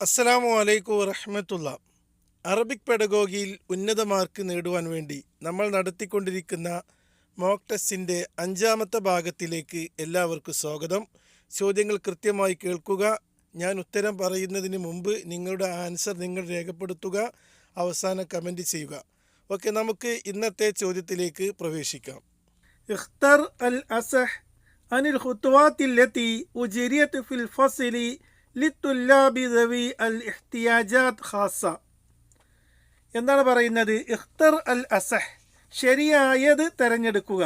അസ്സലാമു അലൈക്കും വറഹ്മത്തുള്ള. അറബിക് പെഡഗോഗിയിൽ ഉന്നത മാർക്ക് നേടുവാൻ വേണ്ടി നമ്മൾ നടത്തിക്കൊണ്ടിരിക്കുന്ന മോക്ക് ടെസ്റ്റിൻ്റെ 5ാമത്തെ ഭാഗത്തിലേക്ക് എല്ലാവർക്കും സ്വാഗതം. ചോദ്യങ്ങൾ കൃത്യമായി കേൾക്കുക. ഞാൻ ഉത്തരം പറയുന്നതിന് മുമ്പ് നിങ്ങളുടെ ആൻസർ നിങ്ങൾ രേഖപ്പെടുത്തുക. അവസാനം കമൻറ്റ് ചെയ്യുക. ഓക്കെ, നമുക്ക് ഇന്നത്തെ ചോദ്യത്തിലേക്ക് പ്രവേശിക്കാം. ഇഖ്തർ അൽ അസഹ് അനിൽ ഖുത്വാത്തില്ലത്തി ഉജിരിയത് ഫിൽ ഫസ്ലി ലിത്തുല്ലാബി ദവി അൽ ഇഹ്തിയാജാത്ത് ഖാസ. എന്താണ് പറയുന്നത്? ഇഖ്തർ അൽ അസഹ്, ശരിയായത് തിരഞ്ഞെടുക്കുക.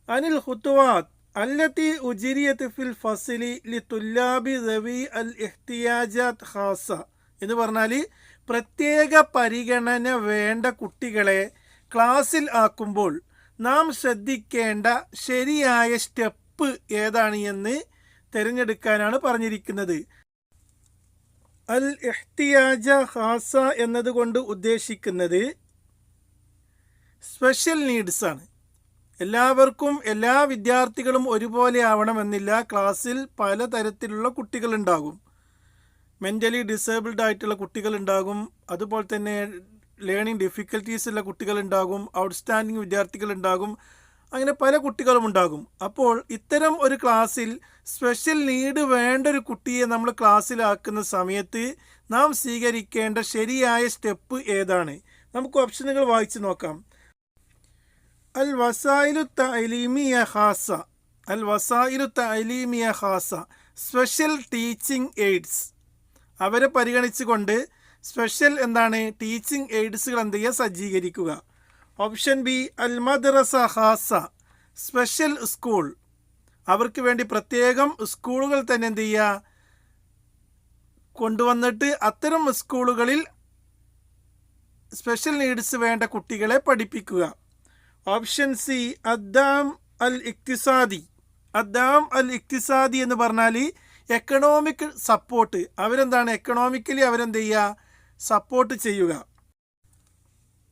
അനിൽ ഖുത്വാത്ത് അല്ലത്തി ഉജിരിയത് ഫിൽ ഫസ്ലി ലിത്തുല്ലാബി ദവി അൽ ഇഹ്തിയാജാത്ത് ഖാസ എന്ന് പറഞ്ഞാൽ പ്രത്യേക പരിഗണന വേണ്ട കുട്ടികളെ ക്ലാസ്സിൽ ആക്കുമ്പോൾ നാം ശ്രദ്ധിക്കേണ്ട ശരിയായ സ്റ്റെപ്പ് ഏതാണ് എന്ന് തിരഞ്ഞെടുക്കാനാണ് പറഞ്ഞിരിക്കുന്നത്. അൽ ഇഹ്തിയാജ ഖാസ എന്നതുകൊണ്ട് ഉദ്ദേശിക്കുന്നത് സ്പെഷ്യൽ നീഡ്സ് ആണ്. എല്ലാവർക്കും എല്ലാ വിദ്യാർത്ഥികളും ഒരുപോലെ ആവണമെന്നില്ല. ക്ലാസ്സിൽ പലതരത്തിലുള്ള കുട്ടികളുണ്ടാകും. മെൻ്റലി ഡിസേബിൾഡ് ആയിട്ടുള്ള കുട്ടികളുണ്ടാകും, അതുപോലെ തന്നെ ലേണിംഗ് ഡിഫിക്കൽട്ടീസ് ഉള്ള കുട്ടികളുണ്ടാകും, ഔട്ട്സ്റ്റാൻഡിങ് വിദ്യാർത്ഥികളുണ്ടാകും, അങ്ങനെ പല കുട്ടികളും ഉണ്ടാകും. അപ്പോൾ ഇത്തരം ഒരു ക്ലാസ്സിൽ സ്പെഷ്യൽ നീഡ് വേണ്ട ഒരു കുട്ടിയെ നമ്മൾ ക്ലാസ്സിലാക്കുന്ന സമയത്ത് നാം സ്വീകരിക്കേണ്ട ശരിയായ സ്റ്റെപ്പ് ഏതാണ്? നമുക്ക് ഓപ്ഷനുകൾ വായിച്ചു നോക്കാം. അൽ വസായിലു തഅലീമിയ ഖാസ, അൽ വസായിലു തഅലീമിയ ഖാസ, സ്പെഷ്യൽ ടീച്ചിങ് എയ്ഡ്സ്. അവരെ പരിഗണിച്ചുകൊണ്ട് സ്പെഷ്യൽ ടീച്ചിങ് എയ്ഡ്സുകൾ എന്ത് ചെയ്യുക? സജ്ജീകരിക്കുക. ഓപ്ഷൻ ബി അൽ മദ്രസ ഖാസ, സ്പെഷ്യൽ സ്കൂൾ. അവർക്ക് വേണ്ടി പ്രത്യേകം സ്കൂളുകൾ തന്നെ എന്ത് ചെയ്യുക? കൊണ്ടുവന്നിട്ട് അത്തരം സ്കൂളുകളിൽ സ്പെഷ്യൽ നീഡ്സ് വേണ്ട കുട്ടികളെ പഠിപ്പിക്കുക. ഓപ്ഷൻ സി അദ്ദാം അൽ ഇക്തിസാദി. അദ്ദാം അൽ ഇക്തിസാദി എന്ന് പറഞ്ഞാൽ എക്കണോമിക് സപ്പോർട്ട്. എക്കണോമിക്കലി അവരെന്ത് ചെയ്യുക? സപ്പോർട്ട് ചെയ്യുക.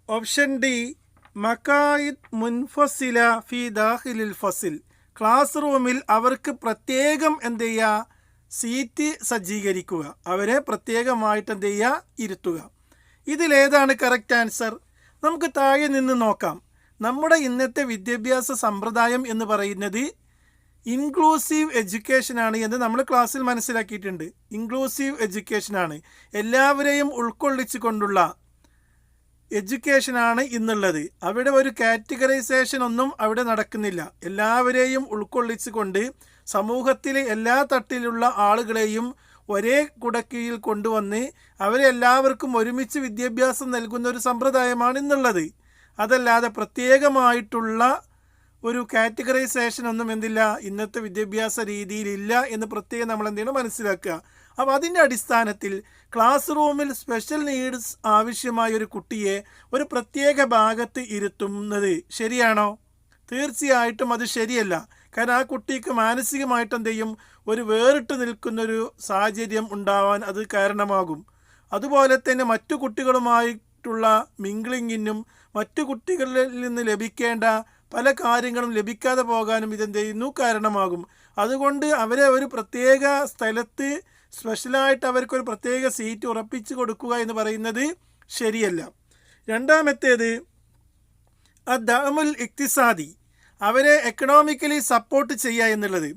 ഓപ്ഷൻ ഡി മക്കായിദ് മുൻഫസില ഫി ദാഖിലിൽ ഫസിൽ, ക്ലാസ് റൂമിൽ അവർക്ക് പ്രത്യേകം എന്ത് ചെയ്യുക? സീറ്റ് സജ്ജീകരിക്കുക. അവരെ പ്രത്യേകമായിട്ട് എന്ത് ചെയ്യുക? ഇരുത്തുക. ഇതിലേതാണ് കറക്റ്റ് ആൻസർ? നമുക്ക് താഴെ നിന്ന് നോക്കാം. നമ്മുടെ ഇന്നത്തെ വിദ്യാഭ്യാസ സമ്പ്രദായം എന്ന് പറയുന്നത് ഇൻക്ലൂസീവ് എഡ്യൂക്കേഷനാണ് എന്ന് നമ്മൾ ക്ലാസ്സിൽ മനസ്സിലാക്കിയിട്ടുണ്ട്. ഇൻക്ലൂസീവ് എഡ്യൂക്കേഷനാണ്, എല്ലാവരെയും ഉൾക്കൊള്ളിച്ചു കൊണ്ടുള്ള എഡ്യൂക്കേഷനാണ് ഇന്നുള്ളത്. അവിടെ ഒരു കാറ്റഗറൈസേഷൻ ഒന്നും അവിടെ നടക്കുന്നില്ല. എല്ലാവരെയും ഉൾക്കൊള്ളിച്ചു കൊണ്ട് സമൂഹത്തിലെ എല്ലാ തട്ടിലുള്ള ആളുകളെയും ഒരേ കുടക്കീഴിൽ കൊണ്ടുവന്ന് അവരെ എല്ലാവർക്കും ഒരുമിച്ച് വിദ്യാഭ്യാസം നൽകുന്ന ഒരു സമ്പ്രദായമാണ് ഇന്നുള്ളത്. അതല്ലാതെ പ്രത്യേകമായിട്ടുള്ള ഒരു കാറ്റഗറൈസേഷൻ ഒന്നും എന്തില്ല, ഇന്നത്തെ വിദ്യാഭ്യാസ രീതിയിലില്ല എന്ന് പ്രത്യേകം നമ്മൾ എന്ത് ചെയ്യണം? മനസ്സിലാക്കുക. അപ്പോൾ അതിൻ്റെ അടിസ്ഥാനത്തിൽ ക്ലാസ് റൂമിൽ സ്പെഷ്യൽ നീഡ്സ് ആവശ്യമായ ഒരു കുട്ടിയെ ഒരു പ്രത്യേക ഭാഗത്ത് ഇരുത്തുന്നത് ശരിയാണോ? തീർച്ചയായിട്ടും അത് ശരിയല്ല. കാരണം ആ കുട്ടിക്ക് മാനസികമായിട്ട് എന്ത് ചെയ്യും? ഒരു വേറിട്ട് നിൽക്കുന്നൊരു സാഹചര്യം ഉണ്ടാവാൻ അത് കാരണമാകും. അതുപോലെ തന്നെ മറ്റു കുട്ടികളുമായിട്ടുള്ള മിംഗ്ലിങ്ങിനും മറ്റു കുട്ടികളിൽ നിന്ന് ലഭിക്കേണ്ട പല കാര്യങ്ങളും ലഭിക്കാതെ പോകാനും ഇതെന്ത് ചെയ്യുന്നു? കാരണമാകും. അതുകൊണ്ട് അവരെ ഒരു പ്രത്യേക സ്ഥലത്ത് സ്പെഷ്യലായിട്ട് അവർക്കൊരു പ്രത്യേക സീറ്റ് ഉറപ്പിച്ചു കൊടുക്കുക എന്ന് പറയുന്നത് ശരിയല്ല. രണ്ടാമത്തേത് അദ്ദഅമുൽ ഇക്തിസാദി, അവരെ എക്കണോമിക്കലി സപ്പോർട്ട് ചെയ്യുക എന്നുള്ളത്.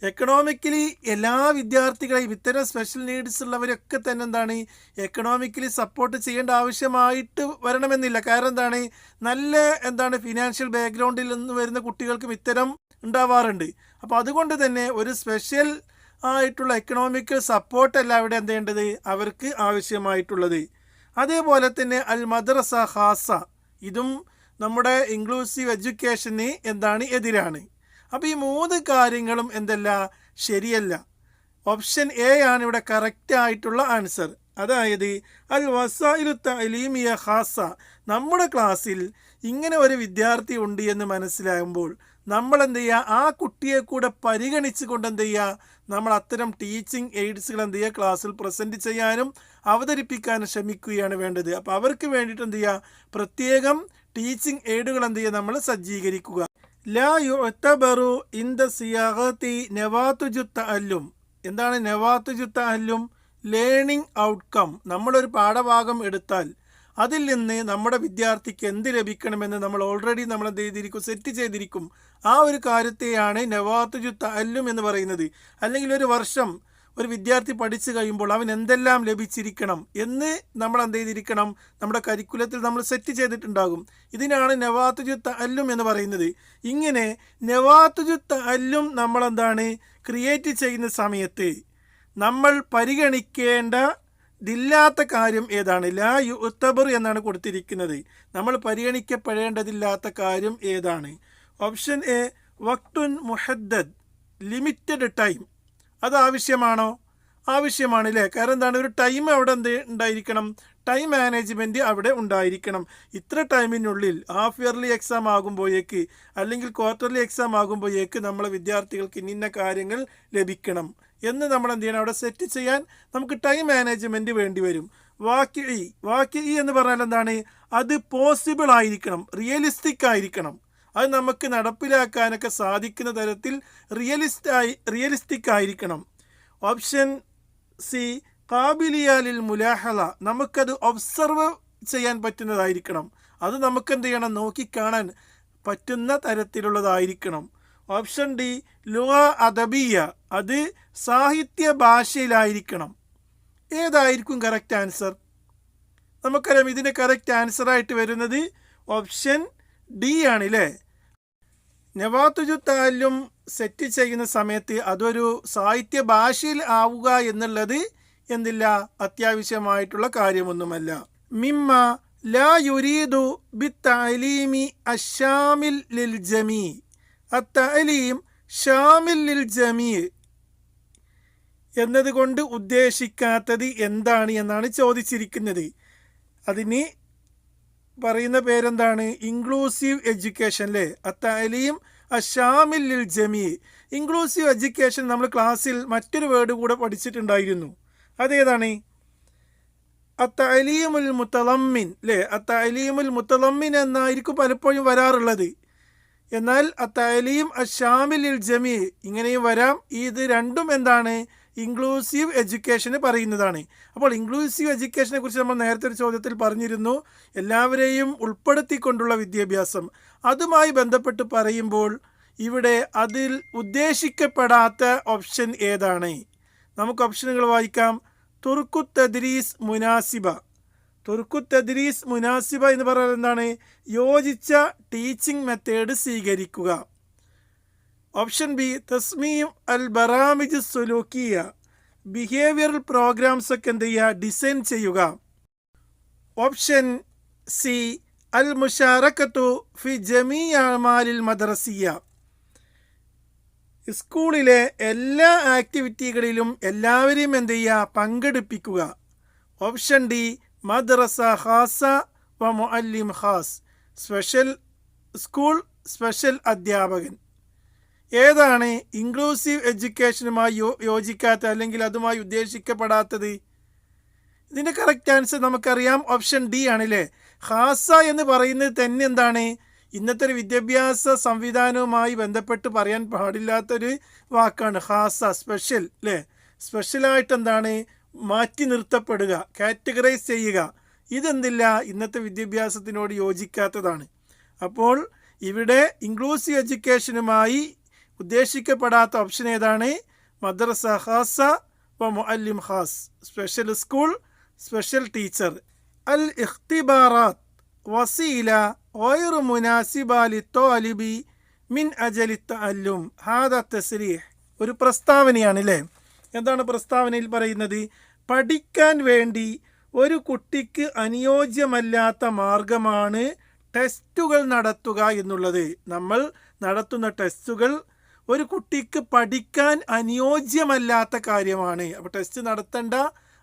എക്കണോമിക്കലി എല്ലാ വിദ്യാർത്ഥികളെയും ഇത്തരം സ്പെഷ്യൽ നീഡ്സ് ഉള്ളവരൊക്കെ തന്നെ എക്കണോമിക്കലി സപ്പോർട്ട് ചെയ്യേണ്ട ആവശ്യമായിട്ട് വരണമെന്നില്ല. കാരണം നല്ല ഫിനാൻഷ്യൽ ബാക്ക്ഗ്രൗണ്ടിൽ നിന്ന് വരുന്ന കുട്ടികൾക്കും ഇത്തരം ഉണ്ടാവാറുണ്ട്. അപ്പോൾ അതുകൊണ്ട് തന്നെ ഒരു സ്പെഷ്യൽ ആയിട്ടുള്ള എക്കണോമിക്കൽ സപ്പോർട്ടല്ല അവിടെ എന്ത് ചെയ്യേണ്ടത്? അവർക്ക് ആവശ്യമായിട്ടുള്ളത്. അതേപോലെ തന്നെ അൽ മദ്രസ ഖാസ, ഇതും നമ്മുടെ ഇൻക്ലൂസീവ് എഡ്യൂക്കേഷന് എതിരാണ്. അപ്പോൾ ഈ 3 കാര്യങ്ങളും എന്തല്ല? ശരിയല്ല. ഓപ്ഷൻ എ ആണ് ഇവിടെ കറക്റ്റ് ആയിട്ടുള്ള ആൻസർ. അതായത് അൽ വസായിലു തഅലീമിയ ഖാസ, നമ്മുടെ ക്ലാസ്സിൽ ഇങ്ങനെ ഒരു വിദ്യാർത്ഥി ഉണ്ട് എന്ന് മനസ്സിലാകുമ്പോൾ നമ്മൾ എന്ത് ചെയ്യുക? ആ കുട്ടിയെ കൂടെ പരിഗണിച്ച് കൊണ്ട് എന്ത് ചെയ്യുക? നമ്മൾ അത്തരം ടീച്ചിങ് എയ്ഡ്സുകൾ എന്ത് ചെയ്യുക? ക്ലാസ്സിൽ പ്രസൻറ്റ് ചെയ്യാനും അവതരിപ്പിക്കാനും ശ്രമിക്കുകയാണ് വേണ്ടത്. അപ്പോൾ അവർക്ക് വേണ്ടിയിട്ട് എന്ത് ചെയ്യുക? പ്രത്യേകം ടീച്ചിങ് എയ്ഡുകൾ എന്ത് ചെയ്യുക? നമ്മൾ സജ്ജീകരിക്കുക. ലാ യുഅ്തബറു ഇൻദ സിയാഗതി നവാതുജു തഅല്ലും. എന്താണ് നവാതുജു തഅല്ലും? Learning outcome. നമ്മളൊരു പാഠഭാഗം എടുത്താൽ അതിൽ നിന്ന് നമ്മുടെ വിദ്യാർത്ഥിക്ക് എന്ത് ലഭിക്കണമെന്ന് നമ്മൾ ഓൾറെഡി നമ്മൾ എന്ത് ചെയ്തിരിക്കും, സെറ്റ് ചെയ്തിരിക്കും. ആ ഒരു കാര്യത്തെയാണ് നവാത്തുജു തഅല്ലും എന്ന് പറയുന്നത്. അല്ലെങ്കിൽ ഒരു വർഷം ഒരു വിദ്യാർത്ഥി പഠിച്ചു കഴിയുമ്പോൾ അവൻ എന്തെല്ലാം ലഭിച്ചിരിക്കണം എന്ന് നമ്മൾ എന്ത് ചെയ്തിരിക്കണം, നമ്മുടെ കരിക്കുലത്തിൽ നമ്മൾ സെറ്റ് ചെയ്തിട്ടുണ്ടാകും. ഇതിനാണ് നവാത്തുജു തഅല്ലും എന്ന് പറയുന്നത്. ഇങ്ങനെ നവാത്തുജു തഅല്ലും നമ്മളെന്താണ് ക്രിയേറ്റ് ചെയ്യുന്ന സമയത്ത് നമ്മൾ പരിഗണിക്കേണ്ടതില്ലാത്ത കാര്യം ഏതാണ്? ലാ യുഅ്തബർ എന്നാണ് കൊടുത്തിരിക്കുന്നത്. നമ്മൾ പരിഗണിക്കപ്പെടേണ്ടതില്ലാത്ത കാര്യം ഏതാണ്? ഓപ്ഷൻ എ വക്തുൻ മുഹദ്ദദ്, ലിമിറ്റഡ് ടൈം. അത് ആവശ്യമാണോ? ആവശ്യമാണ് അല്ലേ? കാരണം എന്താണ്, ഒരു ടൈം അവിടെ ഉണ്ടായിരിക്കണം, ടൈം മാനേജ്മെൻറ്റ് അവിടെ ഉണ്ടായിരിക്കണം. ഇത്ര ടൈമിനുള്ളിൽ ഹാഫ് ഇയർലി എക്സാം ആകുമ്പോഴേക്ക് അല്ലെങ്കിൽ ക്വാർട്ടർലി എക്സാം ആകുമ്പോഴേക്ക് നമ്മളെ വിദ്യാർത്ഥികൾക്ക് ഇന്ന കാര്യങ്ങൾ ലഭിക്കണം എന്ന് നമ്മൾ എന്ത് ചെയ്യണം, അവിടെ സെറ്റ് ചെയ്യാൻ നമുക്ക് ടൈം മാനേജ്മെൻറ്റ് വേണ്ടി വരും. വാക്യ എന്ന് പറഞ്ഞാൽ എന്താണ്, അത് പോസിബിൾ ആയിരിക്കണം, റിയലിസ്റ്റിക് ആയിരിക്കണം. അത് നമുക്ക് നടപ്പിലാക്കാനൊക്കെ സാധിക്കുന്ന തരത്തിൽ റിയലിസ്റ്റിക് ആയിരിക്കണം. ഓപ്ഷൻ സി കാബിലിയാലിൽ മുലാഹല, നമുക്കത് ഒബ്സർവ് ചെയ്യാൻ പറ്റുന്നതായിരിക്കണം. അത് നമുക്ക് എന്ത് ചെയ്യണം, നോക്കിക്കാണാൻ പറ്റുന്ന തരത്തിലുള്ളതായിരിക്കണം. ഓപ്ഷൻ ഡി ലുഗ അദബിയ, അത് സാഹിത്യ ഭാഷയിലായിരിക്കണം. ഏതായിരിക്കും കറക്റ്റ് ആൻസർ? നമുക്കറിയാം ഇതിൻ്റെ കറക്റ്റ് ആൻസറായിട്ട് വരുന്നത് ഓപ്ഷൻ ഡി ആണ് അല്ലേ. നവാത്തുജു തഅല്ലും സെറ്റ് ചെയ്യുന്ന സമയത്ത് അതൊരു സാഹിത്യ ഭാഷയിൽ ആവുക എന്നുള്ളത് എന്തില്ല, അത്യാവശ്യമായിട്ടുള്ള കാര്യമൊന്നുമല്ല. മിമ്മ ലാ യുരീദു ബിത്തഅലീമി അശ്ശാമിൽ ലിൽ ജമീ, അത്തഅലീം ഷാമിൽ ലിൽ ജമീ എന്നതുകൊണ്ട് ഉദ്ദേശിക്കാത്തത് എന്താണ് എന്നാണ് ചോദിച്ചിരിക്കുന്നത്. അതിന് പറയുന്ന പേരെന്താണ്, ഇൻക്ലൂസീവ് എഡ്യൂക്കേഷൻ അല്ലേ. അത്തഅലീം അശ്ശാമിൽ ലിൽ ജമീ. ഇൻക്ലൂസീവ് എഡ്യൂക്കേഷൻ നമ്മൾ ക്ലാസ്സിൽ മറ്റൊരു വേർഡ് കൂടെ പഠിച്ചിട്ടുണ്ടായിരുന്നു. അതേതാണ്? അത്തഅലീമുൽ മുതളമ്മിൻ അല്ലേ. അത്തഅലീമുൽ മുതളമ്മിൻ എന്നായിരിക്കും പലപ്പോഴും വരാറുള്ളത്. എന്നാൽ അത്തഅലീം അശ്ശാമിൽ ലിൽ ജമീ ഇങ്ങനെയും വരാം. ഇത് രണ്ടും എന്താണ്, ഇൻക്ലൂസീവ് എഡ്യൂക്കേഷന് പറയുന്നതാണ്. അപ്പോൾ ഇൻക്ലൂസീവ് എഡ്യൂക്കേഷനെ കുറിച്ച് നമ്മൾ നേരത്തെ ഒരു ചോദ്യത്തിൽ പറഞ്ഞിരുന്നു, എല്ലാവരെയും ഉൾപ്പെടുത്തിക്കൊണ്ടുള്ള വിദ്യാഭ്യാസം. അതുമായി ബന്ധപ്പെട്ട് പറയുമ്പോൾ ഇവിടെ അതിൽ ഉദ്ദേശിക്കപ്പെടാത്ത ഓപ്ഷൻ ഏതാണ്? നമുക്ക് ഓപ്ഷനുകൾ വായിക്കാം. തുർക്കു തദ്രീസ് മുനാസിബ. തുർക്കു തദ്രീസ് മുനാസിബ എന്ന് പറയുന്നത് എന്താണ്, യോജിച്ച ടീച്ചിങ് മെത്തേഡ് സ്വീകരിക്കുക. ഓപ്ഷൻ ബി തസ്മീം അൽ ബറാമിജ് സുലൂക്കിയ, ബിഹേവിയറൽ പ്രോഗ്രാംസ് ഒക്കെ എന്ത് ചെയ്യുക, ഡിസൈൻ ചെയ്യുക. ഓപ്ഷൻ സി അൽ മുഷാറക്കത്തു ഫി ജമീ അമാലിൽ മദ്രസിയ, സ്കൂളിലെ എല്ലാ ആക്ടിവിറ്റികളിലും എല്ലാവരെയും എന്ത് ചെയ്യുക, പങ്കെടുപ്പിക്കുക. ഓപ്ഷൻ ഡി മദ്രസ ഖാസ വ മുഅല്ലിം ഖാസ്, സ്പെഷ്യൽ സ്കൂൾ സ്പെഷ്യൽ അധ്യാപകൻ. ഏതാണ് ഇൻക്ലൂസീവ് എഡ്യൂക്കേഷനുമായി യോജിക്കാത്ത അല്ലെങ്കിൽ അതുമായി ഉദ്ദേശിക്കപ്പെടാത്തത്? ഇതിൻ്റെ കറക്റ്റ് ആൻസർ നമുക്കറിയാം, ഓപ്ഷൻ ഡി ആണല്ലേ. ഖാസ എന്ന് പറയുന്നത് തന്നെ എന്താണ്, ഇന്നത്തെ ഒരു വിദ്യാഭ്യാസ സംവിധാനവുമായി ബന്ധപ്പെട്ട് പറയാൻ പാടില്ലാത്തൊരു വാക്കാണ് ഖാസ, സ്പെഷ്യൽ അല്ലേ. സ്പെഷ്യലായിട്ട് എന്താണ്, മാറ്റി നിർത്തപ്പെടുക, കാറ്റഗറൈസ് ചെയ്യുക. ഇതെന്തില്ല, ഇന്നത്തെ വിദ്യാഭ്യാസത്തിനോട് യോജിക്കാത്തതാണ്. അപ്പോൾ ഇവിടെ ഇൻക്ലൂസീവ് എഡ്യൂക്കേഷനുമായി ഉദ്ദേശിക്കപ്പെടാത്ത ഓപ്ഷൻ ഏതാണ്? മദ്രസ ഖാസ വ മുഅല്ലിം Khas, special school special teacher. അൽ ഇഖ്തിബാറാത്ത് വസീല ഗൈറു മുനാസിബ ലിത്വാലിബി മിൻ അജലി തഅല്ലും, ഹാദാ തസ്രീഹ്, ഒരു പ്രസ്താവനയാണ് അല്ലേ. എന്താണ് പ്രസ്താവനയിൽ പറയുന്നത്? പഠിക്കാൻ വേണ്ടി ഒരു കുട്ടിക്ക് അനുയോജ്യമല്ലാത്ത മാർഗമാണ് ടെസ്റ്റുകൾ നടത്തുക എന്നുള്ളത്. നമ്മൾ നടത്തുന്ന ടെസ്റ്റുകൾ ഒരു കുട്ടിക്ക് പഠിക്കാൻ അനുയോജ്യമല്ലാത്ത കാര്യമാണ്. അപ്പോൾ ടെസ്റ്റ് നടത്തേണ്ട,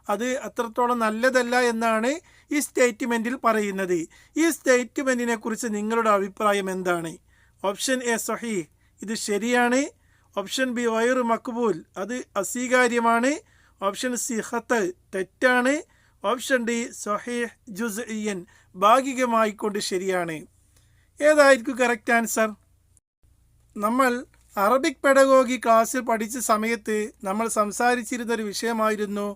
അത് അത്രത്തോളം നല്ലതല്ല എന്നാണ് ഈ സ്റ്റേറ്റ്മെൻറ്റിൽ പറയുന്നത്. ഈ സ്റ്റേറ്റ്മെൻറ്റിനെ കുറിച്ച് നിങ്ങളുടെ അഭിപ്രായം എന്താണ്? ഓപ്ഷൻ എ സഹീഹ്, ഇത് ശരിയാണ്. ഓപ്ഷൻ ബി ഗൈറു മഖ്ബൂൽ, അത് അസ്വീകാര്യമാണ്. ഓപ്ഷൻ സി ഖത്ത്, തെറ്റാണ്. ഓപ്ഷൻ ഡി സഹീഹ് ജുസ്ഇയ്യൻ, ഭാഗികമായിക്കൊണ്ട് ശരിയാണ്. ഏതായിരിക്കും കറക്റ്റ് ആൻസർ? നമ്മൾ അറബിക് പെഡഗോഗി ക്ലാസ്സിൽ പഠിച്ച സമയത്ത് നമ്മൾ സംസാരിച്ചിരുന്നൊരു വിഷയമായിരുന്നു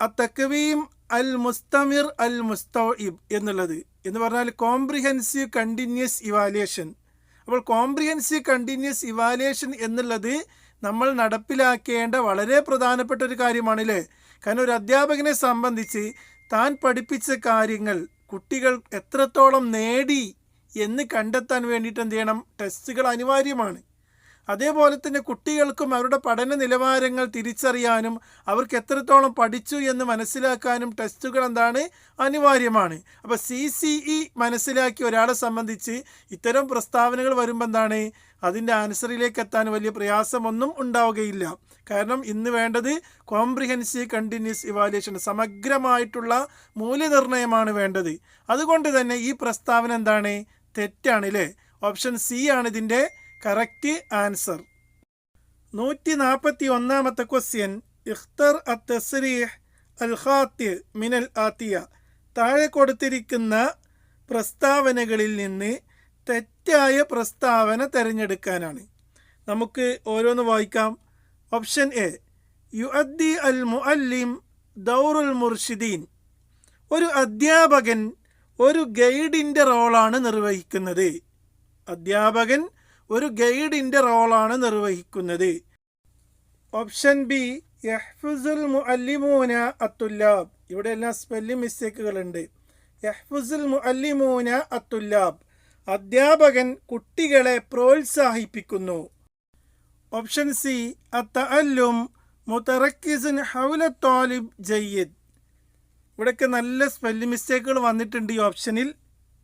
അത്തക്വീം അൽ മുസ്തമിർ അൽ മുസ്തഇബ് എന്നുള്ളത് എന്ന് പറഞ്ഞാൽ കോംപ്രിഹെൻസീവ് കണ്ടിന്യൂസ് ഇവാലുവേഷൻ. അപ്പോൾ കോംപ്രിഹെൻസീവ് കണ്ടിന്യൂസ് ഇവാലുവേഷൻ എന്നുള്ളത് നമ്മൾ നടപ്പിലാക്കേണ്ട വളരെ പ്രധാനപ്പെട്ട ഒരു കാര്യമാണല്ലേ. കാരണം ഒരു അധ്യാപകനെ സംബന്ധിച്ച് താൻ പഠിപ്പിച്ച കാര്യങ്ങൾ കുട്ടികൾ എത്രത്തോളം നേടി എന്ന് കണ്ടെത്താൻ വേണ്ടിയിട്ട് എന്ത് ചെയ്യണം, ടെസ്റ്റുകൾ അനിവാര്യമാണ്. അതേപോലെ തന്നെ കുട്ടികൾക്കും അവരുടെ പഠന നിലവാരങ്ങൾ തിരിച്ചറിയാനും അവർക്ക് എത്രത്തോളം പഠിച്ചു എന്ന് മനസ്സിലാക്കാനും ടെസ്റ്റുകൾ എന്താണ്, അനിവാര്യമാണ്. അപ്പോൾ CCE മനസ്സിലാക്കി ഒരാളെ സംബന്ധിച്ച് ഇത്തരം പ്രസ്താവനകൾ വരുമ്പോൾ എന്താണ്, അതിൻ്റെ ആൻസറിലേക്ക് എത്താൻ വലിയ പ്രയാസമൊന്നും ഉണ്ടാവുകയില്ല. കാരണം ഇന്ന് വേണ്ടത് കോംപ്രിഹെൻസീവ് കണ്ടിന്യൂസ് ഇവാലുവേഷൻ, സമഗ്രമായിട്ടുള്ള മൂല്യനിർണ്ണയമാണ് വേണ്ടത്. അതുകൊണ്ട് തന്നെ ഈ പ്രസ്താവന എന്താണ്, തെറ്റാണ് അല്ലേ. ഓപ്ഷൻ സി ആണ് ഇതിൻ്റെ കറക്റ്റ് ആൻസർ. 141ാമത്തെ ക്വസ്റ്റ്യൻ, ഇഖ്തർ അത്തസ്രീഹ് അൽ ഖാത്തി മിനൽ ആത്തിയ. താഴെ കൊടുത്തിരിക്കുന്ന പ്രസ്താവനകളിൽ നിന്ന് തെറ്റായ പ്രസ്താവന തിരഞ്ഞെടുക്കാനാണ്. നമുക്ക് ഓരോന്ന് വായിക്കാം. ഓപ്ഷൻ എ, യുഅദ്ദി അൽ മുഅല്ലിം ദൗറുൽ മുർഷിദീൻ. ഒരു അധ്യാപകൻ ഒരു ഗൈഡിൻ്റെ റോളാണ് നിർവഹിക്കുന്നത്. അധ്യാപകൻ ഒരു ഗൈഡിൻ്റെ റോളാണ് നിർവഹിക്കുന്നത്. ഓപ്ഷൻ ബി, യഹ്ഫുസുൽ മുഅല്ലിമൂന അത്തുല്ലാബ്. ഇവിടെ എല്ലാം സ്പെല്ലിംഗ് മിസ്റ്റേക്കുകളുണ്ട്. യഹ്ഫുസുൽ മുഅല്ലിമൂന അത്തുല്ലാബ്. അധ്യാപകൻ കുട്ടികളെ പ്രോത്സാഹിപ്പിക്കുന്നു. ഓപ്ഷൻ സി, അത്തഅല്ലും മുതറക്കിസുൻ ഹൗല ത്വാലിബ് ജയ്യിദ്. ഇവിടെയൊക്കെ നല്ല സ്പെല്ലിംഗ് മിസ്റ്റേക്കുകൾ വന്നിട്ടുണ്ട് ഈ ഓപ്ഷനിൽ.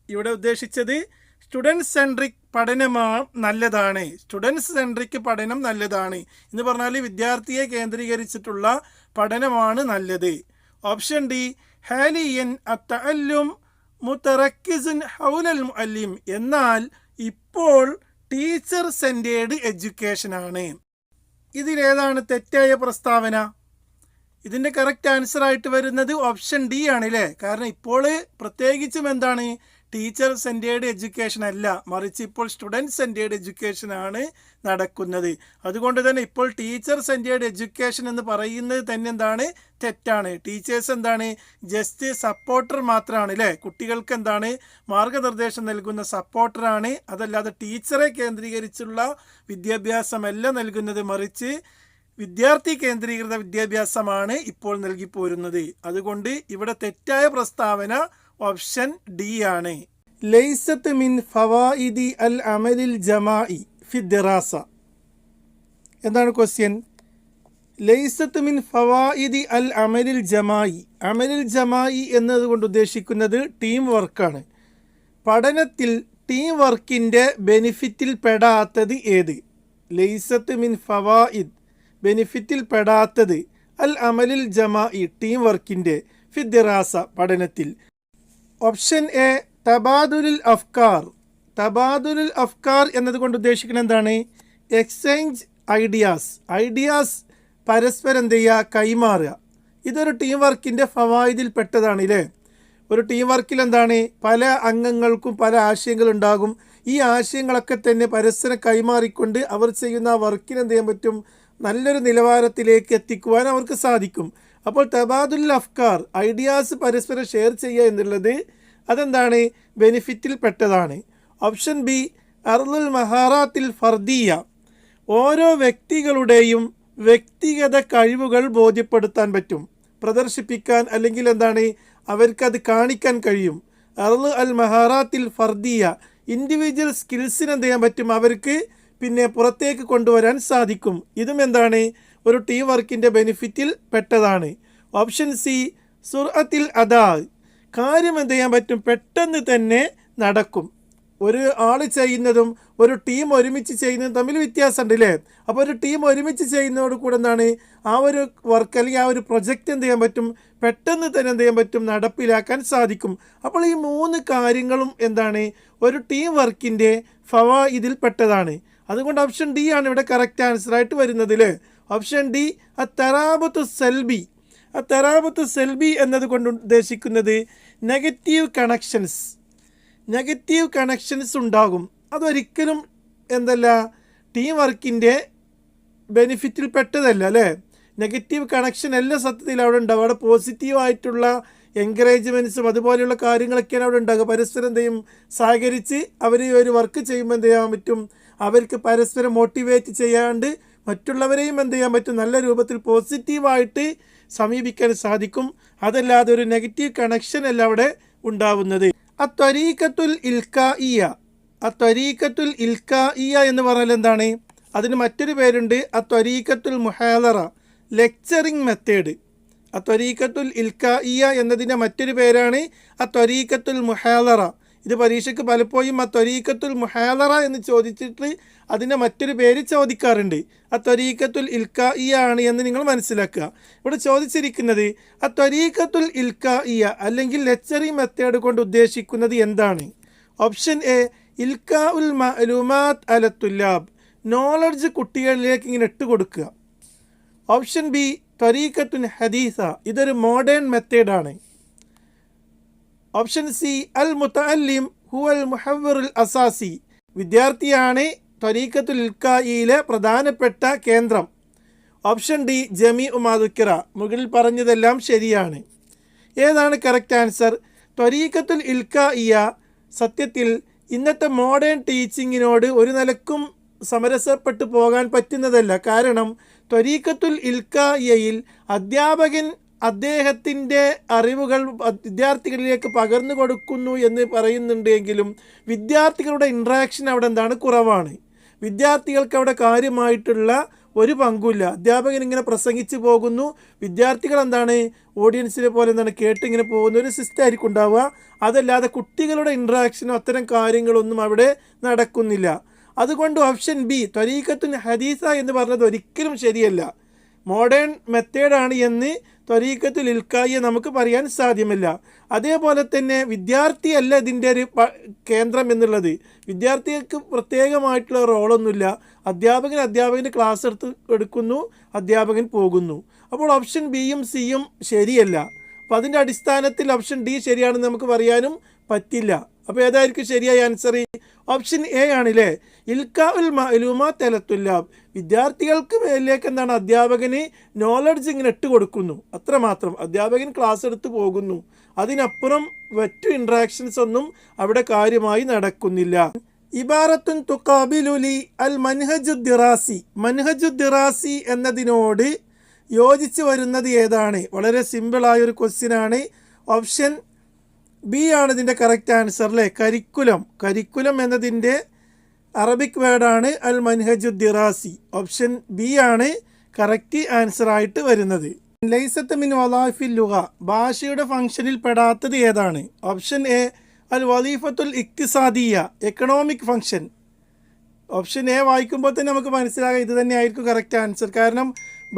ഇവിടെ ഉദ്ദേശിച്ചത് സ്റ്റുഡൻറ് സെൻട്രിക് പഠനമാണ് നല്ലതാണ്. സ്റ്റുഡൻറ് സെൻട്രിക് പഠനം നല്ലതാണ് എന്ന് പറഞ്ഞാൽ വിദ്യാർത്ഥിയെ കേന്ദ്രീകരിച്ചിട്ടുള്ള പഠനമാണ് നല്ലത്. ഓപ്ഷൻ ഡി, ഹാലിയൻ അത്തഅല്ലും മുതറക്കിസുൻ ഹൗലൽ മുഅല്ലിം. എന്നാൽ ഇപ്പോൾ ടീച്ചർ സെൻറ്റേർഡ് എഡ്യൂക്കേഷനാണ്. ഇതിലേതാണ് തെറ്റായ പ്രസ്താവന? ഇതിൻ്റെ കറക്റ്റ് ആൻസർ ആയിട്ട് വരുന്നത് ഓപ്ഷൻ ഡി ആണ് അല്ലേ. കാരണം ഇപ്പോൾ പ്രത്യേകിച്ചും എന്താണ്, ടീച്ചർ സെൻറ്റേർഡ് എഡ്യൂക്കേഷൻ അല്ല, മറിച്ച് ഇപ്പോൾ സ്റ്റുഡൻറ് സെൻറ്റേർഡ് എഡ്യൂക്കേഷനാണ് നടക്കുന്നത്. അതുകൊണ്ട് തന്നെ ഇപ്പോൾ ടീച്ചർ സെൻറ്റേർഡ് എഡ്യൂക്കേഷൻ എന്ന് പറയുന്നത് തന്നെ എന്താണ്, തെറ്റാണ്. ടീച്ചേഴ്സ് എന്താണ്, ജസ്റ്റ് സപ്പോർട്ടർ മാത്രമാണ് അല്ലേ. കുട്ടികൾക്ക് എന്താണ്, മാർഗനിർദ്ദേശം നൽകുന്ന സപ്പോർട്ടറാണ്. അതല്ലാതെ ടീച്ചറെ കേന്ദ്രീകരിച്ചുള്ള വിദ്യാഭ്യാസമല്ല നൽകുന്നത്, മറിച്ച് വിദ്യാർത്ഥി കേന്ദ്രീകൃത വിദ്യാഭ്യാസമാണ് ഇപ്പോൾ നൽകിപ്പോരുന്നത്. അതുകൊണ്ട് ഇവിടെ തെറ്റായ പ്രസ്താവന ഓപ്ഷൻ ഡി ആണ്. ലൈസത്ത് മിൻ ഫവായിദി അൽ അമലിൽ ജമാഇ ഫി ദിറാസ. എന്താണ് ക്വസ്റ്റ്യൻ? ലൈസത്ത് മിൻ ഫവായിദി അൽ അമലിൽ ജമായി. അമലിൽ ജമായി എന്നതുകൊണ്ട് ഉദ്ദേശിക്കുന്നത് ടീം വർക്കാണ്. പഠനത്തിൽ ടീം വർക്കിൻ്റെ ബെനിഫിറ്റിൽ പെടാത്തത് ഏത്? ലൈസത്ത് മിൻ ഫവായിദ്, ബെനിഫിറ്റിൽ പെടാത്തത്, അൽ അമലിൽ ജമായി, ടീം വർക്കിൻ്റെ, ഫി ദിറാസ, പഠനത്തിൽ. Option A, തബാദുലുൽ അഫ്കാർ. തബാദുലുൽ അഫ്കാർ എന്നതുകൊണ്ട് ഉദ്ദേശിക്കുന്നത് എന്താണ്? എക്സ്ചേഞ്ച് ഐഡിയാസ് പരസ്പരം എന്ത് ചെയ്യുക, കൈമാറുക. ഇതൊരു ടീം വർക്കിൻ്റെ ഫവായിദിൽ പെട്ടതാണ് അല്ലേ. ഒരു ടീം വർക്കിൽ എന്താണ്, പല അംഗങ്ങൾക്കും പല ആശയങ്ങളുണ്ടാകും. ഈ ആശയങ്ങളൊക്കെ തന്നെ പരസ്പരം കൈമാറിക്കൊണ്ട് അവർ ചെയ്യുന്ന വർക്കിന് എന്ത് ചെയ്യാൻ പറ്റും, നല്ലൊരു നിലവാരത്തിലേക്ക് എത്തിക്കുവാൻ അവർക്ക് സാധിക്കും. അപ്പോൾ തബാദുൽ അഫ്കാർ, ഐഡിയാസ് പരസ്പരം ഷെയർ ചെയ്യുക എന്നുള്ളത് അതെന്താണ്, ബെനിഫിറ്റിൽ പെട്ടതാണ്. ഓപ്ഷൻ ബി, അർദുൽ മഹാറാത്തിൽ ഫർദിയ. ഓരോ വ്യക്തികളുടെയും വ്യക്തിഗത കഴിവുകൾ ബോധ്യപ്പെടുത്താൻ പറ്റും, പ്രദർശിപ്പിക്കാൻ, അല്ലെങ്കിൽ എന്താണ്, അവർക്കത് കാണിക്കാൻ കഴിയും. അർദ് അൽ മഹാറാത്തിൽ ഫർദിയ, ഇൻഡിവിജ്വൽ സ്കിൽസിന് എന്ത് ചെയ്യാൻ പറ്റും, അവർക്ക് പിന്നെ പുറത്തേക്ക് കൊണ്ടുവരാൻ സാധിക്കും. ഇതും എന്താണ്, ഒരു ടീം വർക്കിൻ്റെ ബെനിഫിറ്റിൽ പെട്ടതാണ്. ഓപ്ഷൻ സി, സുർഅത്തിൽ അദാ, കാര്യം എന്ത് ചെയ്യാൻ പറ്റും, പെട്ടെന്ന് തന്നെ നടക്കും. ഒരു ആൾ ചെയ്യുന്നതും ഒരു ടീം ഒരുമിച്ച് ചെയ്യുന്നതും തമ്മിൽ വ്യത്യാസമുണ്ട് അല്ലേ. അപ്പോൾ ഒരു ടീം ഒരുമിച്ച് ചെയ്യുന്നതോട് കൂടെ എന്താണ്, ആ ഒരു വർക്ക് അല്ലെങ്കിൽ ആ ഒരു പ്രൊജക്റ്റ് എന്ത് ചെയ്യാൻ പറ്റും, പെട്ടെന്ന് തന്നെ എന്ത് ചെയ്യാൻ പറ്റും, നടപ്പിലാക്കാൻ സാധിക്കും. അപ്പോൾ ഈ മൂന്ന് കാര്യങ്ങളും എന്താണ്, ഒരു ടീം വർക്കിൻ്റെ ഫവായിദിൽ പെട്ടതാണ്. അതുകൊണ്ട് ഓപ്ഷൻ ഡി ആണ് ഇവിടെ കറക്റ്റ് ആൻസർ ആയിട്ട് വരുന്നത് അല്ലേ. ഓപ്ഷൻ ഡി, അത്തറാബത്തു സെൽബി. അത്തറാബത്തു സെൽബി എന്നതുകൊണ്ട് ഉദ്ദേശിക്കുന്നത് നെഗറ്റീവ് കണക്ഷൻസ് ഉണ്ടാകും. അതൊരിക്കലും എന്തല്ല, ടീം വർക്കിൻ്റെ ബെനിഫിറ്റിൽ പെട്ടതല്ല അല്ലേ. നെഗറ്റീവ് കണക്ഷൻ അല്ല സത്യത്തിൽ അവിടെ ഉണ്ടാവും. അവിടെ പോസിറ്റീവായിട്ടുള്ള എൻകറേജ്മെൻറ്റ്സും അതുപോലെയുള്ള കാര്യങ്ങളൊക്കെയാണ് അവിടെ ഉണ്ടാകുക. പരസ്പരം എന്ത് ചെയ്യും, സഹകരിച്ച് അവർ ഒരു വർക്ക് ചെയ്യുമ്പോൾ എന്ത് ചെയ്യാൻ പറ്റും, അവർക്ക് പരസ്പരം മോട്ടിവേറ്റ് ചെയ്യാണ്ട് മറ്റുള്ളവരെയും എന്ത് ചെയ്യാൻ പറ്റും, നല്ല രൂപത്തിൽ പോസിറ്റീവായിട്ട് സമീപിക്കാൻ സാധിക്കും. അതല്ലാതെ ഒരു നെഗറ്റീവ് കണക്ഷൻ അല്ല അവിടെ ഉണ്ടാവുന്നത്. അത്വരീഖത്തുൽ ഇൽക്കാഇയ്യ, അത്വരീഖത്തുൽ ഇൽക്കാഇയ്യ എന്ന് പറഞ്ഞാൽ എന്താണ്, അതിന് മറ്റൊരു പേരുണ്ട് അത്വരീഖത്തുൽ മുഹാദറ, ലെക്ചറിങ് മെത്തേഡ്. അത്വരീഖത്തുൽ ഇൽക്കാഇയ്യ എന്നതിൻ്റെ മറ്റൊരു പേരാണ് അത്വരീഖത്തുൽ മുഹാദറ. ഇത് പരീക്ഷയ്ക്ക് പലപ്പോഴും അത്വരീഖത്തുൽ മുഹാദറ എന്ന് ചോദിച്ചിട്ട് അതിൻ്റെ മറ്റൊരു പേര് ചോദിക്കാറുണ്ട്. അത്വരീഖത്തുൽ ഇൽക്കാഇയ്യ ആണ് എന്ന് നിങ്ങൾ മനസ്സിലാക്കുക. ഇവിടെ ചോദിച്ചിരിക്കുന്നത് അത്വരീഖത്തുൽ ഇൽക്കാഇയ്യ അല്ലെങ്കിൽ ലെക്ചറിങ് മെത്തേഡ് കൊണ്ട് ഉദ്ദേശിക്കുന്നത് എന്താണ്? ഓപ്ഷൻ എ ഇൽക്കാഉൽ മഅലൂമാത്ത് അല തുല്ലാബ്, നോളജ് കുട്ടികളിലേക്ക് ഇങ്ങനെ ഇട്ട് കൊടുക്കുക. ഓപ്ഷൻ ബി ത്വരീഖത്തുൻ ഹദീസ, ഇതൊരു മോഡേൺ മെത്തേഡാണ്. ഓപ്ഷൻ സി അൽ മുതഅല്ലിം ഹുവൽ മുഹവ്വിറുൽ അസാസി, വിദ്യാർത്ഥിയാണ് ത്വരീഖത്തുൽ ഇൽക്കായിലെ പ്രധാനപ്പെട്ട കേന്ദ്രം. ഓപ്ഷൻ ഡി ജമീഉ മാ ദുക്കിറ, മുകളിൽ പറഞ്ഞതെല്ലാം ശരിയാണ്. ഏതാണ് കറക്റ്റ് ആൻസർ? ത്വരീഖത്തുൽ ഇൽക്കായിയ സത്യത്തിൽ ഇന്നത്തെ മോഡേൺ ടീച്ചിങ്ങിനോട് ഒരു നിലക്കും സമരസപ്പെട്ടു പോകാൻ പറ്റുന്നതല്ല. കാരണം ത്വരീഖത്തുൽ ഇൽക്കായിയയിൽ അധ്യാപകൻ അദ്ദേഹത്തിൻ്റെ അറിവുകൾ വിദ്യാർത്ഥികളിലേക്ക് പകർന്നു കൊടുക്കുന്നു എന്ന് പറയുന്നുണ്ടെങ്കിലും വിദ്യാർത്ഥികളുടെ ഇൻട്രാക്ഷൻ അവിടെ എന്താണ്, കുറവാണ്. വിദ്യാർത്ഥികൾക്ക് അവിടെ കാര്യമായിട്ടുള്ള ഒരു പങ്കുമില്ല. അധ്യാപകൻ ഇങ്ങനെ പ്രസംഗിച്ച് പോകുന്നു, വിദ്യാർത്ഥികൾ എന്താണ് ഓഡിയൻസിനെ പോലെ എന്താണ് കേട്ടിങ്ങനെ പോകുന്ന ഒരു സിസ്റ്റം ആയിരിക്കും ഉണ്ടാവുക. അതല്ലാതെ കുട്ടികളുടെ ഇൻട്രാക്ഷനോ അത്തരം കാര്യങ്ങളൊന്നും അവിടെ നടക്കുന്നില്ല. അതുകൊണ്ട് ഓപ്ഷൻ ബി ത്വരീഖത്തുൻ ഹദീസ എന്ന് പറഞ്ഞത് ഒരിക്കലും ശരിയല്ല. മോഡേൺ മെത്തേഡാണ് എന്ന് ത്വരീഖത്തുൽ ഇൽക്കായിയ നമുക്ക് പറയാൻ സാധ്യമല്ല. അതേപോലെ തന്നെ വിദ്യാർത്ഥിയല്ല ഇതിൻ്റെ ഒരു കേന്ദ്രം എന്നുള്ളത്. വിദ്യാർത്ഥികൾക്ക് പ്രത്യേകമായിട്ടുള്ള റോളൊന്നുമില്ല. അധ്യാപകന് ക്ലാസ് എടുക്കുന്നു, അധ്യാപകൻ പോകുന്നു. അപ്പോൾ ഓപ്ഷൻ ബിയും സിയും ശരിയല്ല. അപ്പോൾ അതിൻ്റെ അടിസ്ഥാനത്തിൽ ഓപ്ഷൻ ഡി ശരിയാണെന്ന് നമുക്ക് പറയാനും പറ്റില്ല. അപ്പോൾ ഏതായിരിക്കും ശരിയായ ആൻസർ? ഓപ്ഷൻ എ ആണല്ലേ, ഇൽക്കാഉൽ മഅലൂമാത്ത് അല തുല്ലാബ്, വിദ്യാർത്ഥികൾക്ക് മേലേക്ക് എന്താണ് അധ്യാപകന് നോളജ് ഇങ്ങനെ ഇട്ട് കൊടുക്കുന്നു, അത്രമാത്രം. അധ്യാപകൻ ക്ലാസ് എടുത്ത് പോകുന്നു, അതിനപ്പുറം മറ്റു ഇൻട്രാക്ഷൻസ് ഒന്നും അവിടെ കാര്യമായി നടക്കുന്നില്ല. ഇബാറത്തുൻ തുഖാബിലുലി അൽ മൻഹജുദ്ദിറാസി, മൻഹജുദ്ദിറാസി എന്നതിനോട് യോജിച്ച് വരുന്നത് ഏതാണ്? വളരെ സിമ്പിളായൊരു ക്വസ്റ്റ്യനാണ്. ഓപ്ഷൻ ബി ആണ് ഇതിൻ്റെ കറക്റ്റ് ആൻസർ അല്ലേ, കരിക്കുലം. കരിക്കുലം എന്നതിൻ്റെ അറബിക് വേർഡാണ് അൽ മൻഹജുദ്ദിറാസി. ഓപ്ഷൻ ബി ആണ് കറക്റ്റ് ആൻസർ ആയിട്ട് വരുന്നത്. ലൈസത്ത് മിൻ വളായിഫിൽ ലുഗ, ഭാഷയുടെ ഫംഗ്ഷനിൽ പെടാത്തത് ഏതാണ്? ഓപ്ഷൻ എ അൽ വളീഫത്തുൽ ഇക്തിസാദിയ, എക്കണോമിക് ഫംഗ്ഷൻ. ഓപ്ഷൻ എ വായിക്കുമ്പോൾ തന്നെ നമുക്ക് മനസ്സിലാകാം ഇത് തന്നെയായിരിക്കും കറക്റ്റ് ആൻസർ. കാരണം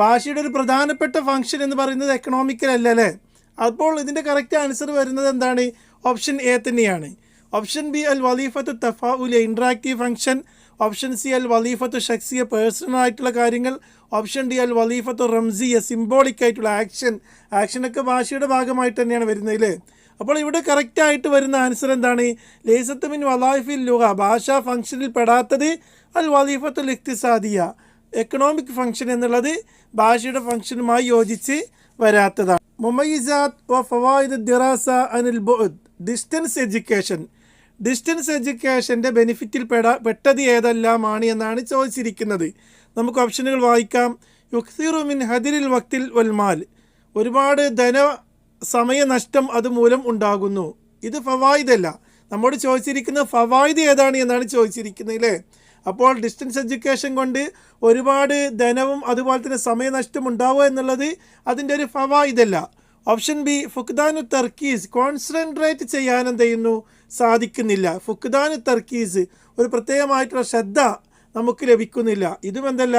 ഭാഷയുടെ ഒരു പ്രധാനപ്പെട്ട ഫംഗ്ഷൻ എന്ന് പറയുന്നത് എക്കണോമിക്കൽ അല്ല അല്ലേ. അപ്പോൾ ഇതിൻ്റെ കറക്റ്റ് ആൻസർ വരുന്നത് എന്താണ്? ഓപ്ഷൻ എ തന്നെയാണ്. ഓപ്ഷൻ ബി അൽ വലീഫത്തു തഫാഉലിയ, ഇൻട്രാക്റ്റീവ് ഫംഗ്ഷൻ. ഓപ്ഷൻ സി അൽ വലീഫത്തു ഷഖ്സിയ, പേഴ്സണൽ ആയിട്ടുള്ള കാര്യങ്ങൾ. ഓപ്ഷൻ ഡി അൽ വലീഫത്തു റംസിയ, സിംബോളിക് ആയിട്ടുള്ള ആക്ഷനൊക്കെ ഭാഷയുടെ ഭാഗമായിട്ട് തന്നെയാണ് വരുന്നത് അല്ലേ. അപ്പോൾ ഇവിടെ കറക്റ്റായിട്ട് വരുന്ന ആൻസർ എന്താണ്? ലൈസത്ത് മിൻ വളായിഫിൽ ലുഗ, ഭാഷാ ഫംഗ്ഷനിൽ പെടാത്തത് അൽ വലീഫത്തുൽ ഇഖ്തിസാദിയ, എക്കണോമിക് ഫംഗ്ഷൻ എന്നുള്ളത് ഭാഷയുടെ ഫംഗ്ഷനുമായി യോജിച്ച് വരാത്തതാണ്. മുമയ്യിസാത്ത് വ ഫവായിദ് ദിറാസ അനിൽ ബുഅദ്, ഡിസ്റ്റൻസ് എഡ്യൂക്കേഷൻ. ഡിസ്റ്റൻസ് എഡ്യൂക്കേഷൻ്റെ ബെനിഫിറ്റിൽ പെട്ടത് ഏതെല്ലാമാണ് എന്നാണ് ചോദിച്ചിരിക്കുന്നത്. നമുക്ക് ഓപ്ഷനുകൾ വായിക്കാം. യുക്സിറു മിൻ ഹദിരിൽ വക്തിൽ വൽമാൽ, ഒരുപാട് സമയനഷ്ടം അതുമൂലം ഉണ്ടാകുന്നു. ഇത് ഫവായിദല്ല. നമ്മോട് ചോദിച്ചിരിക്കുന്നത് ഫവായിദ് ഏതാണ് എന്നാണ് ചോദിച്ചിരിക്കുന്നത് അല്ലേ. അപ്പോൾ ഡിസ്റ്റൻസ് എഡ്യൂക്കേഷൻ കൊണ്ട് ഒരുപാട് ധനവും അതുപോലെ തന്നെ സമയനഷ്ടം ഉണ്ടാവുക എന്നുള്ളത് അതിൻ്റെ ഒരു ഫവായിദല്ല. ഓപ്ഷൻ ബി ഫുഖ്ദാനു തർക്കീസ്, കോൺസെൻട്രേറ്റ് ചെയ്യാൻ എന്ത് ചെയ്യുന്നു, സാധിക്കുന്നില്ല. ഫുഖ്ദാനു തർക്കീസ്, ഒരു പ്രത്യേകമായിട്ടുള്ള ശ്രദ്ധ നമുക്ക് ലഭിക്കുന്നില്ല. ഇതും എന്തല്ല,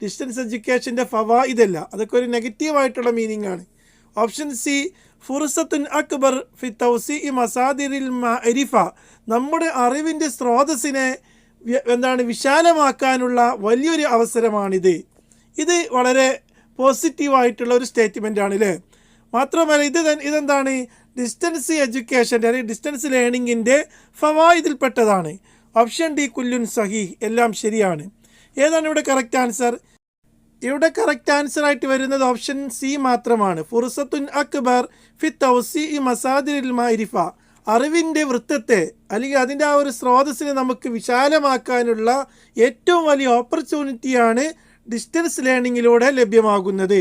ഡിസ്റ്റൻസ് എഡ്യൂക്കേഷൻ്റെ ഫവായിദല്ല. അതൊക്കെ ഒരു നെഗറ്റീവായിട്ടുള്ള മീനിങ് ആണ്. ഓപ്ഷൻ സി ഫുർസത്തുൻ അക്ബർ ഫി തൗസീഇ മസാദിറിൽ മഅരിഫ, നമ്മുടെ അറിവിൻ്റെ സ്രോതസ്സിനെ വിശാലമാക്കാനുള്ള വലിയൊരു അവസരമാണിത്. ഇത് വളരെ പോസിറ്റീവായിട്ടുള്ള ഒരു സ്റ്റേറ്റ്മെൻ്റ് ആണ് അല്ലേ. മാത്രമല്ല ഇതെന്താണ്, ഡിസ്റ്റൻസ് എഡ്യൂക്കേഷൻ്റെ അല്ലെങ്കിൽ ഡിസ്റ്റൻസ് ലേണിങ്ങിൻ്റെ ഫവായിദിൽപ്പെട്ടതാണ്. ഓപ്ഷൻ ഡി കുല്ലുൻ സഹീഹ്, എല്ലാം ശരിയാണ്. ഏതാണ് ഇവിടെ കറക്റ്റ് ആൻസർ? ഇവിടെ കറക്റ്റ് ആൻസർ ആയിട്ട് വരുന്നത് ഓപ്ഷൻ സി മാത്രമാണ്. ഫുർസത്തുൻ അക്ബർ ഫി തൗസി മസാദിരിൽ മാരിഫ. അറിവിൻ്റെ വൃത്തത്തെ അല്ലെങ്കിൽ അതിൻ്റെ ആ ഒരു സ്രോതസ്സിനെ നമുക്ക് വിശാലമാക്കാനുള്ള ഏറ്റവും വലിയ ഓപ്പർച്യൂണിറ്റിയാണ് ഡിസ്റ്റൻസ് ലേണിങ്ങിലൂടെ ലഭ്യമാകുന്നത്.